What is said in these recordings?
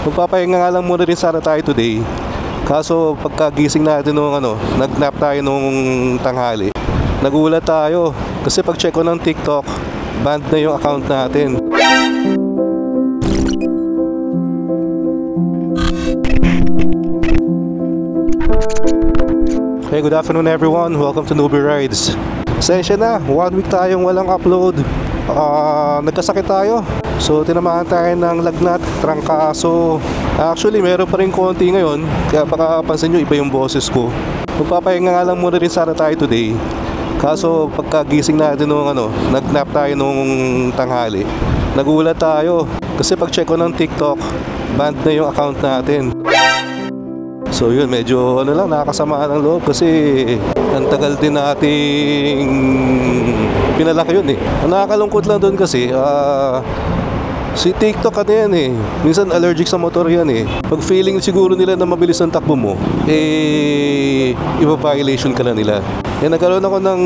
Magpapahinga nga lang muna rin sana tayo today. Kaso pagkagising natin nung nag-nap tayo nung tanghali, nagulat tayo kasi pag check ko ng TikTok, banned na yung account natin. Hey, good afternoon everyone. Welcome to Newbie Rides. Sensya na, 1 week tayong walang upload. Nagkasakit tayo. So tinamaan tayo ng lagnat, trangkaso. Actually meron pa rin konti ngayon, kaya baka pansin nyo iba yung boses ko. Magpapahinga nga lang muna rin sana tayo today. Kaso pagkagising natin nung nag-nap tayo nung tanghali, nagulat tayo kasi pag check ko ng TikTok, banned na yung account natin. So yun, medyo nakakasama ng loob kasi ang tagal din nating pinalaki yun eh. Ang nakakalungkot lang doon kasi si TikTok yan eh. Minsan allergic sa motor yan eh. Pag feeling siguro nila na mabilis ang takbo mo, iba-violation ka na nila. Nagkaroon ako ng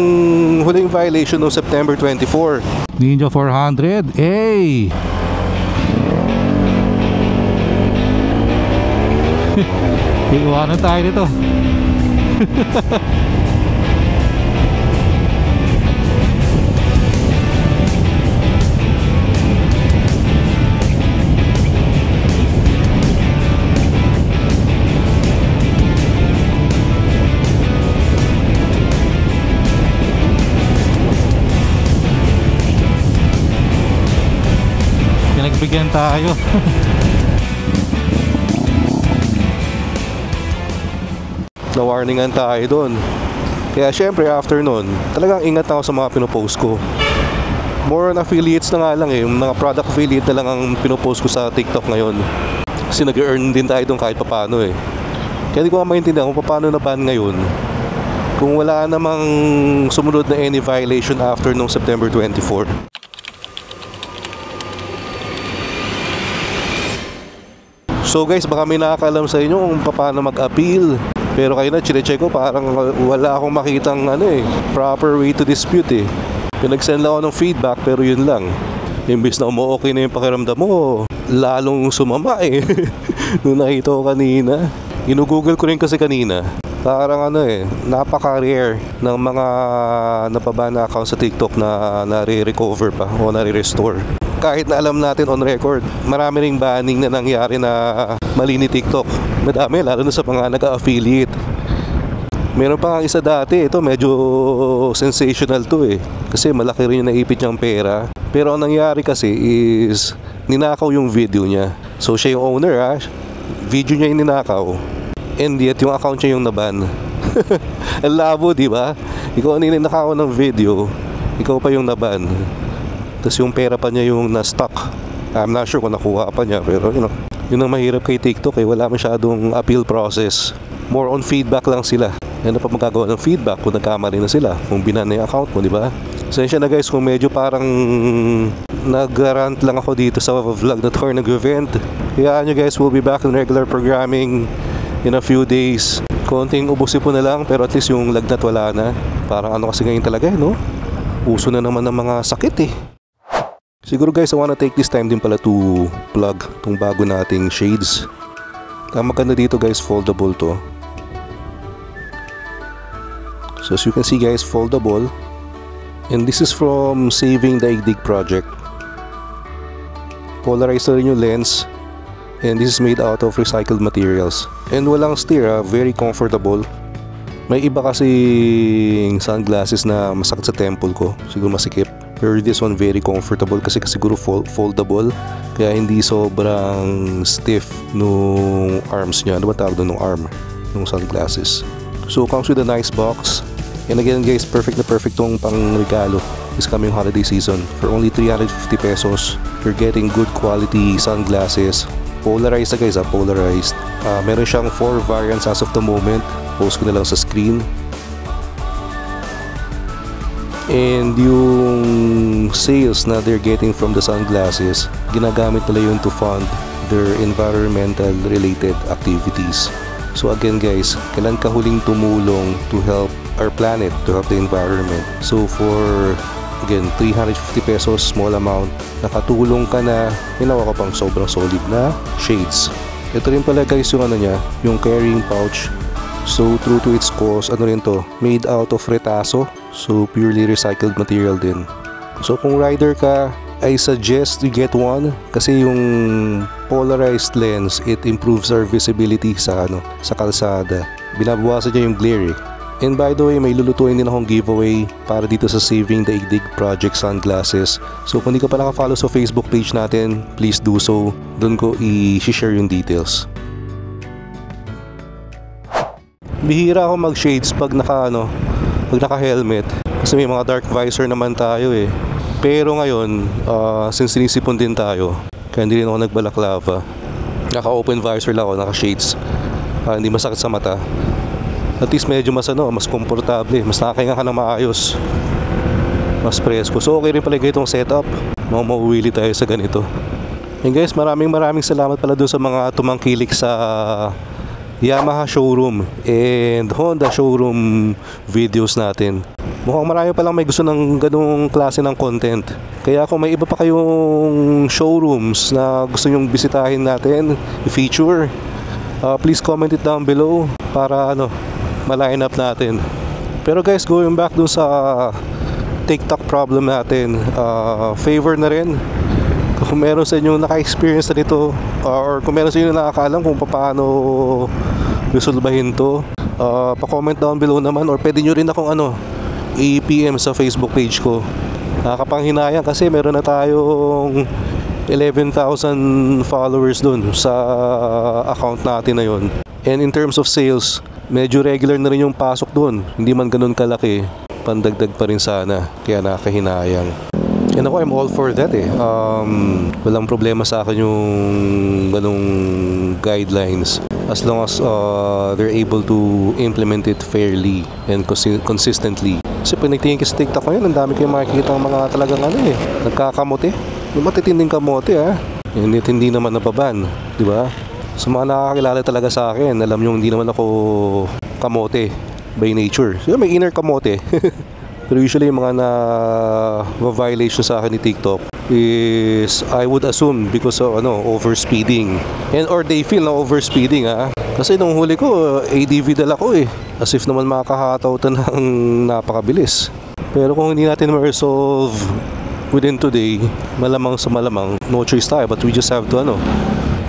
huling violation noong September 24. Ninja 400, hey! Iwanan tayo dito. Pinagbigyan tayo. Na-warningan tayo doon. Kaya syempre after nun, talagang ingat ako sa mga pinopost ko. More on affiliates na nga lang eh. Yung mga product affiliate na lang ang pinopost ko sa TikTok ngayon. Kasi nag-earn din tayo doon kahit papano eh. Kaya hindi ko maintindihan kung paano na-ban ngayon. Kung wala namang sumunod na any violation after nung September 24. So guys, baka may nakakalam sa inyo kung paano mag-appeal. Pero kayo na, chinecheck ko, parang wala akong makitang proper way to dispute eh. Pinag-send lang ako ng feedback, pero yun lang. Imbis na okay na yung pakiramdam mo, lalong sumama eh. Nung nakita ko kanina. Ginugoogle ko rin kasi kanina. Parang napaka-rare ng mga napaban na account sa TikTok na nare-recover pa o nare-restore. Kahit na alam natin on record, marami ring banning na nangyari na mali ni TikTok. Madami, lalo na sa mga nag-affiliate. Meron pa nga isa dati, ito medyo sensational to eh. Kasi malaki rin yung naipit niyang pera. Pero ang nangyari kasi is, ninakaw yung video niya. So siya yung owner video niya yung ninakaw. And yet yung account niya yung naban. Ang labo, di ba? Ikaw ang ninakaw ng video, ikaw pa yung naban. Tapos yung pera pa niya yung na-stock. I'm not sure kung nakuha pa niya, pero yun ang mahirap kay TikTok eh. Wala masyadong appeal process. More on feedback lang sila. Ano pa magagawa ng feedback kung nagkamali na sila, kung binan na yung account mo, di ba? Sensya na guys kung medyo parang nag-rant lang ako dito sa vlog na tour nag-event. Kaya nyo guys, we'll be back in regular programming in a few days. Konting ubusin po na lang, pero at least yung lagnat wala na. Parang kasi ngayon talaga no? Uso na naman ng mga sakit eh. Siguro guys, I wanna take this time din pala to plug tong bago nating shades. Ang maganda dito guys, foldable to. So as you can see guys, foldable. And this is from Saving Daigdig Project. Polarized na rin yung lens. And this is made out of recycled materials. And walang steer, very comfortable. May iba kasing sunglasses na masakit sa temple ko. Siguro masikip. Pero this one very comfortable kasi siguro foldable. Kaya hindi sobrang stiff nung arms niya. Ano ba tawag doon nung arm? Nung sunglasses. So comes with a nice box. And again guys, perfect na perfect tong pang regalo this coming holiday season. For only 350 pesos, you're getting good quality sunglasses. Polarized na guys, polarized. Meron siyang 4 variants as of the moment. Post ko na lang sa screen. And yung sales na they're getting from the sunglasses, ginagamit nila yun to fund their environmental related activities. So again guys, kailan ka huling tumulong to help our planet, to help the environment? So for again 350 pesos, small amount, nakatulong ka na, ginawa ka pang sobrang solid na shades. Ito rin pala guys yung ano niya, yung carrying pouch. So true to its cause, ano rin to, made out of retaso. So purely recycled material din. So kung rider ka, I suggest you get one kasi yung polarized lens, it improves our visibility sa kalsada. Binabawasan niya yung glare eh. And by the way, may lulutuin din akong giveaway para dito sa Saving Daigdig Project Sunglasses. So kung di ka pa naka-follow sa Facebook page natin, please do so. Doon ko i-share yung details. Bihira ako mag-shades pag naka-helmet kasi may mga dark visor naman tayo eh. Pero ngayon, since sinisipon din tayo, kaya hindi rin ako nagbalaklava. Naka-open visor lang ako, naka-shades. Hindi masakit sa mata. At least medyo mas komportable, mas nakakahinga ka ng maayos, mas presko. So okay rin pala itong setup, mauwili tayo sa ganito. And guys, maraming salamat pala dun sa mga tumangkilik sa Yamaha showroom and Honda showroom videos natin. Mukhang marami palang may gusto ng ganung klase ng content. Kaya kung may iba pa kayong showrooms na gusto nyong bisitahin natin, i-feature, please comment it down below para ma-line up natin. Pero guys, going back dun sa TikTok problem natin, favor na rin kung meron sa inyo naka-experience na nito, or kung meron sa inyo nakakaalam kung paano resolbahin to, pa-comment down below naman, or pwede nyo rin akong i-PM sa Facebook page ko. Nakakapanghinayang kasi meron na tayong 11,000 followers dun sa account natin na yun. And in terms of sales, medyo regular na rin yung pasok doon. Hindi man ganun kalaki, pandagdag pa rin sana. Kaya nakakahinayang. And ako, I'm all for that eh. Walang problema sa akin yung ganung guidelines. As long as they're able to implement it fairly and consistently. Kasi pag nagtingin ka sa TikTok ngayon, ang dami kayong makikita ng mga talagang nagkakamote. Yung matitinding kamote hindi naman nababan, di ba? So mga nakakakilala talaga sa akin, alam nyo hindi naman ako kamote by nature. So may inner kamote. Pero usually yung mga na-violation sa akin ni TikTok is I would assume because of overspeeding. And or they feel na overspeeding Kasi nung huli ko, ADV dala ko eh. As if naman makakahataw ng napakabilis. Pero kung hindi natin ma-resolve within today, malamang sa malamang, no choice tayo, but we just have to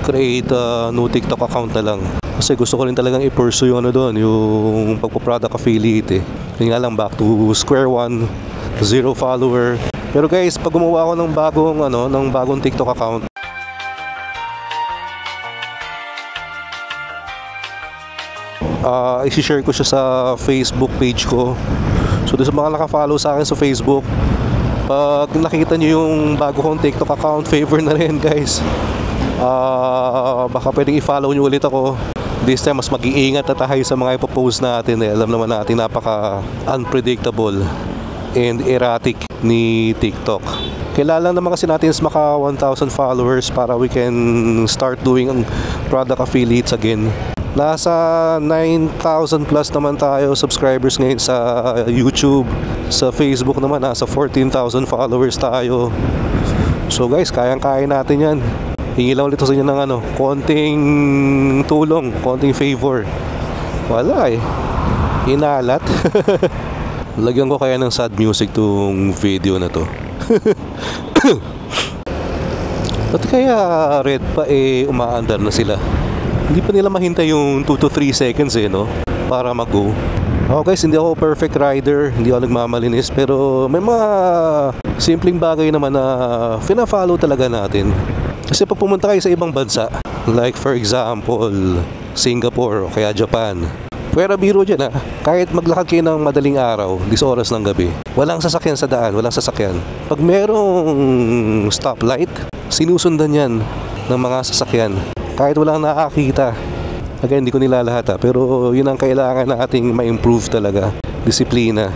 create a new TikTok account na lang. Kasi gusto ko rin talagang i-pursue yung yung pagpo-product affiliate eh. Yun nga lang, back to square one, 0 follower. Pero guys, pag gumawa ako ng bagong TikTok account, i-share ko siya sa Facebook page ko. So doon sa mga naka-follow sa akin sa Facebook, pag nakita nyo yung bago kong TikTok account, favor na rin guys. Baka pwedeng i-follow nyo ulit ako. This time mas mag-iingat na tayo sa mga ipopost natin eh. Alam naman natin napaka unpredictable and erratic ni TikTok. Kailangan naman kasi natin is maka 1,000 followers para we can start doing product affiliates again. Nasa 9,000 plus naman tayo subscribers ngayon sa YouTube. Sa Facebook naman nasa 14,000 followers tayo. So guys, kayang-kaya natin yan. Hingi lang ulit sa inyo ng konting tulong, konting favor. Wala eh, inalat. Lagyan ko kaya ng sad music tong video na to. Ba't kaya red pa umaandar na sila? Hindi pa nila mahintay yung 2 to 3 seconds para mag-go. Guys, hindi ako perfect rider, hindi ako nagmamalinis, pero may mga simpleng bagay naman na fina-follow talaga natin. Kasi pag pumunta kayo sa ibang bansa, like for example, Singapore o kaya Japan, pwera biro dyan kahit maglakad kayo ng madaling araw, 10 oras ng gabi, walang sasakyan sa daan, walang sasakyan. Pag merong stoplight, sinusundan yan ng mga sasakyan, kahit walang nakakita. Again, hindi ko nilalahat pero yun ang kailangan nating ma-improve talaga, disiplina.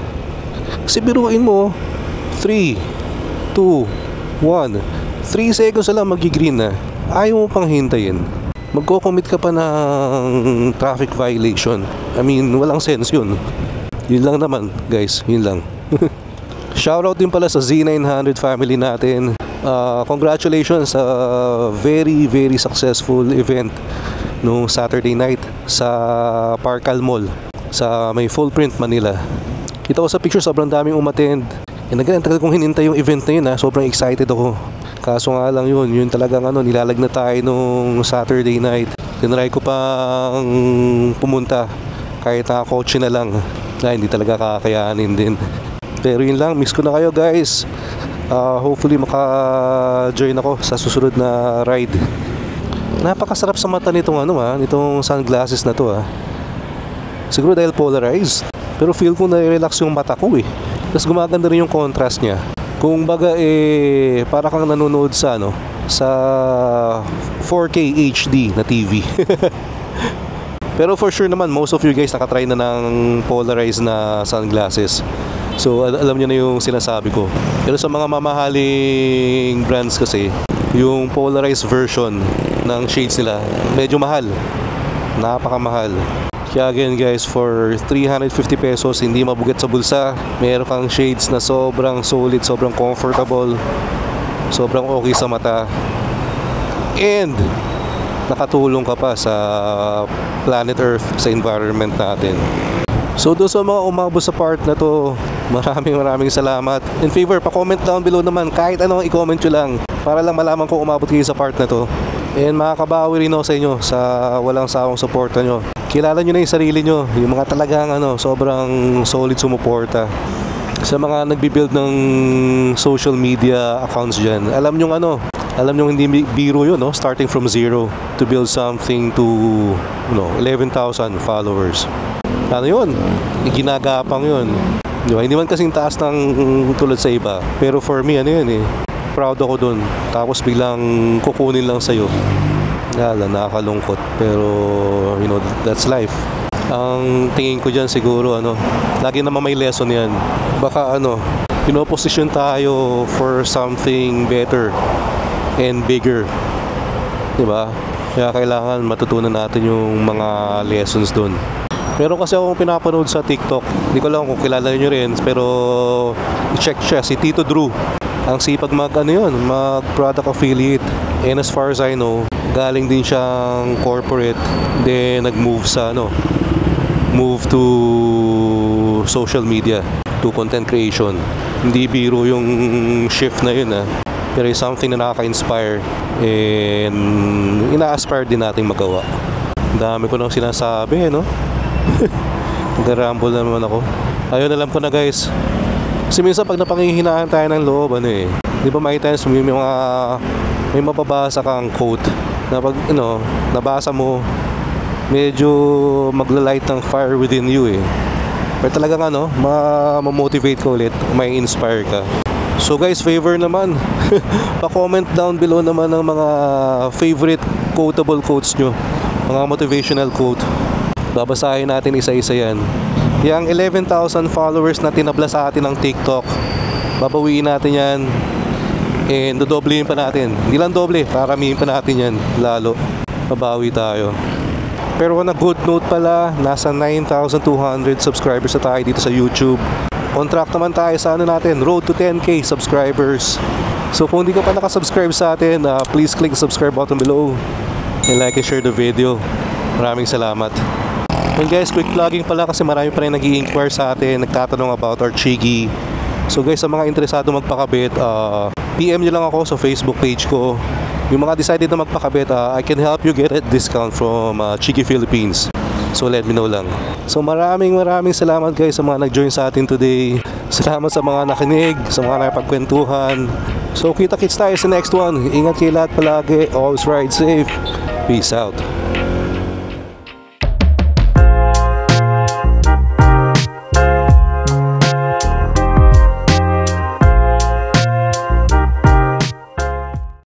Kasi biruin mo, 3, 2, 1, 3 seconds na lang mag-green na. Ayaw mo pang hintayin. Magko-commit ka pa ng traffic violation. I mean, walang sense yun. Yun lang naman, guys. Yun lang. Shoutout din pala sa Z900 family natin. Congratulations sa very, very successful event nung Saturday night sa Parcal Mall sa may Full Print Manila. Kita ko sa picture sobrang daming umattend. Ang tagal kong hinintay yung event na yun ha. Sobrang excited ako. Kaso nga lang yun talagang nilalag na tayo nung Saturday night. Tinry ko pang pumunta kahit nakakotse na lang. Hindi talaga kakayanin din. Pero yun lang, miss ko na kayo guys. Hopefully maka-join ako sa susunod na ride. Napakasarap sa mata nitong nitong sunglasses na to Siguro dahil polarized. Pero feel ko na-relax yung mata ko Tapos gumaganda rin yung contrast niya. Kung baga para kang nanonood sa sa 4K HD na TV. Pero for sure naman most of you guys nakatry na ng polarized na sunglasses. So alam niyo na yung sinasabi ko. Pero sa mga mamahaling brands kasi, yung polarized version ng shades nila medyo mahal. Napakamahal. Kaya again guys, for 350 pesos, hindi mabugat sa bulsa. Meron kang shades na sobrang solid, sobrang comfortable, sobrang okay sa mata. And nakatulong ka pa sa planet Earth, sa environment natin. So doon sa mga umabot sa part na to, maraming salamat. In favor, pa-comment down below naman. Kahit anong i-comment nyo lang, para lang malaman kung umabot kayo sa part na to. And makakabawi rin ako sa inyo sa walang sawang suporta nyo. Kilala nyo na yung sarili nyo, yung mga talagang sobrang solid sumuporta. Sa mga nagbibuild ng social media accounts dyan, alam nyo hindi biro yun, starting from zero to build something to 11,000 followers. Yun, ginagapang yun. Hindi man kasing taas ng tulad sa iba, pero for me proud ako dun. Tapos biglang kukunin lang sa'yo. Nakakalungkot. Pero that's life. Ang tingin ko dyan siguro lagi naman may lesson yan. Baka pinoposisyon tayo for something better and bigger, diba? Kaya kailangan matutunan natin yung mga lessons dun. Pero kasi akong pinapanood sa TikTok, hindi ko lang kung kilala nyo rin, pero i-check siya, si Tito Drew. Ang sipag mag product affiliate. And as far as I know, galing din siyang corporate, then nag-move move to social media, to content creation. Hindi biro yung shift na yun pero it's something na nakaka-inspire and ina-aspire din nating magawa. Dami ko nang sinasabi Nag-ramble na naman ako. Ayun, alam ko na guys. Kasi minsan pag napangihinaan tayo ng loob di ba may times may mababasa kang quote na pag nabasa mo, medyo magla-light ng fire within you pero talagang ma-motivate ka ulit, may inspire ka. So guys, favor naman pa-comment down below naman ng mga favorite quotable quotes nyo, mga motivational quote. Babasahin natin isa-isa yan. Yung 11,000 followers na tinabla sa atin ng TikTok, babawiin natin yan and dodoblehin pa natin. Hindi lang doble, paramihin pa natin yan lalo. Babawi tayo. Pero on a good note pala, nasa 9,200 subscribers na tayo dito sa YouTube. On track naman tayo sa road to 10k subscribers. So kung hindi ka pa nakasubscribe sa atin, please click the subscribe button below and like and share the video. Maraming salamat. And guys, quick vlogging pala kasi marami pa rin nag-i-inquire sa atin, nagtatanong about our Chigi. So guys, sa mga interesado magpakabit, PM nyo lang ako sa Facebook page ko. Yung mga decided na magpakabit, I can help you get a discount from Chigi Philippines. So let me know lang. So maraming salamat guys sa mga nag-join sa atin today. Salamat sa mga nakinig, sa mga nakipagkwentuhan. So kita-kits tayo sa next one. Ingat kayo lahat palagi. Always ride safe. Peace out.